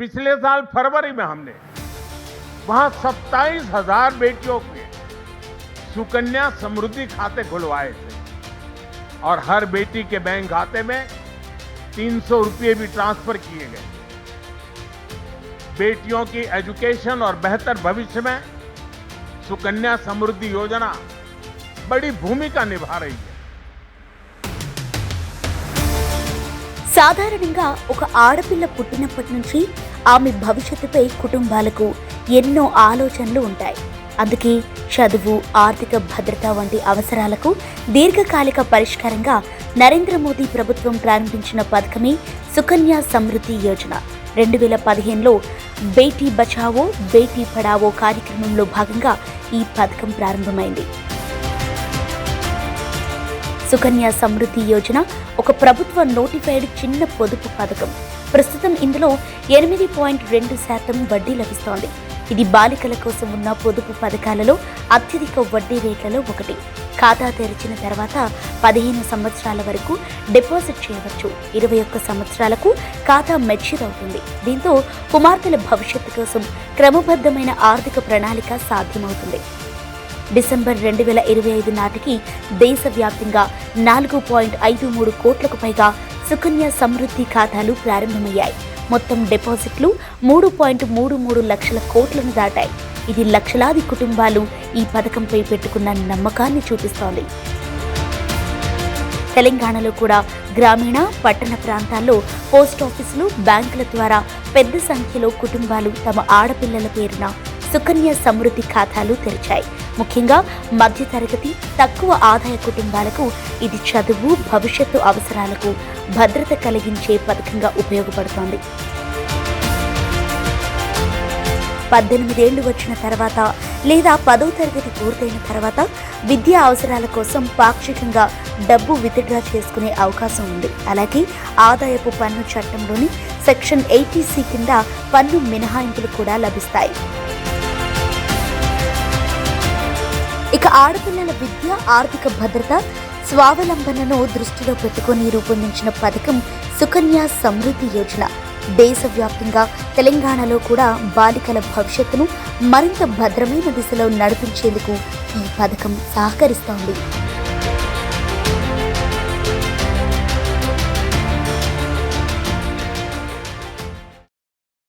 पिछले साल फरवरी में हमने वहां 27,000 बेटियों के सुकन्या समृद्धि खाते खुलवाए थे और हर बेटी के बैंक खाते में 300 रुपये भी ट्रांसफर किए गए। बेटियों की एजुकेशन और बेहतर भविष्य में सुकन्या समृद्धि योजना बड़ी भूमिका निभा रही है। సాధారణంగా ఒక ఆడపిల్ల పుట్టినప్పటి నుంచి ఆమె భవిష్యత్తుపై కుటుంబాలకు ఎన్నో ఆలోచనలు ఉంటాయి. అందుకే చదువు, ఆర్థిక భద్రత వంటి అవసరాలకు దీర్ఘకాలిక పరిష్కారంగా నరేంద్ర మోదీ ప్రభుత్వం ప్రారంభించిన పథకమే సుకన్య సమృద్ధి యోజన. 2015లో బేటీ బచావో బేటీ పడావో కార్యక్రమంలో భాగంగా ఈ పథకం ప్రారంభమైంది. సుకన్య సమృద్ధి యోజన ఒక ప్రభుత్వ నోటిఫైడ్ చిన్న పొదుపు పథకం. ప్రస్తుతం ఇందులో 8.2% వడ్డీ లభిస్తోంది. ఇది బాలికల కోసం ఉన్న పొదుపు పథకాలలో అత్యధిక వడ్డీ రేట్లలో ఒకటి. ఖాతా తెరిచిన తర్వాత 15 సంవత్సరాల వరకు డిపాజిట్ చేయవచ్చు. 21 సంవత్సరాలకు ఖాతా మెచ్యూర్ అవుతుంది. దీంతో కుమార్తెల భవిష్యత్తు కోసం క్రమబద్ధమైన ఆర్థిక ప్రణాళిక సాధ్యమవుతుంది. డిసెంబర్ 2025 నాటికి దేశవ్యాప్తంగా 4.53 కోట్లకు పైగా సుకన్య సమృద్ధి ఖాతాలు ప్రారంభమయ్యాయి. మొత్తం డిపాజిట్లు 3.33 లక్షల కోట్లను దాటాయి. ఇది లక్షలాది కుటుంబాలు ఈ పథకంపై పెట్టుకున్న నమ్మకాన్ని చూపిస్తోంది. తెలంగాణలో కూడా గ్రామీణ, పట్టణ ప్రాంతాల్లో పోస్టాఫీసులు, బ్యాంకుల ద్వారా పెద్ద సంఖ్యలో కుటుంబాలు తమ ఆడపిల్లల పేరున సుకన్య సమృద్ధి ఖాతాలు తెరిచాయి. ముఖ్యంగా మధ్యతరగతి, తక్కువ ఆదాయ కుటుంబాలకు ఇది చదువు, భవిష్యత్తు అవసరాలకు భద్రత కలిగించే పథకంగా ఉపయోగపడుతోంది. 18 ఏళ్లు వచ్చిన తర్వాత లేదా 10వ తరగతి పూర్తయిన తర్వాత విద్యా అవసరాల కోసం పాక్షికంగా డబ్బు విత్డ్రా చేసుకునే అవకాశం ఉంది. అలాగే ఆదాయపు పన్ను చట్టంలోని సెక్షన్ 80C కింద పన్ను మినహాయింపులు కూడా లభిస్తాయి. ఇక ఆడపిల్లల విద్య, ఆర్థిక భద్రత, స్వావలంబనను దృష్టిలో పెట్టుకుని రూపొందించిన పథకం సుకన్య సమృద్ధి యోజన. దేశవ్యాప్తంగా తెలంగాణలో కూడా బాలికల భవిష్యత్తును మరింత భద్రమైన దిశలో నడిపించేందుకు ఈ పథకం సహకరిస్తోంది.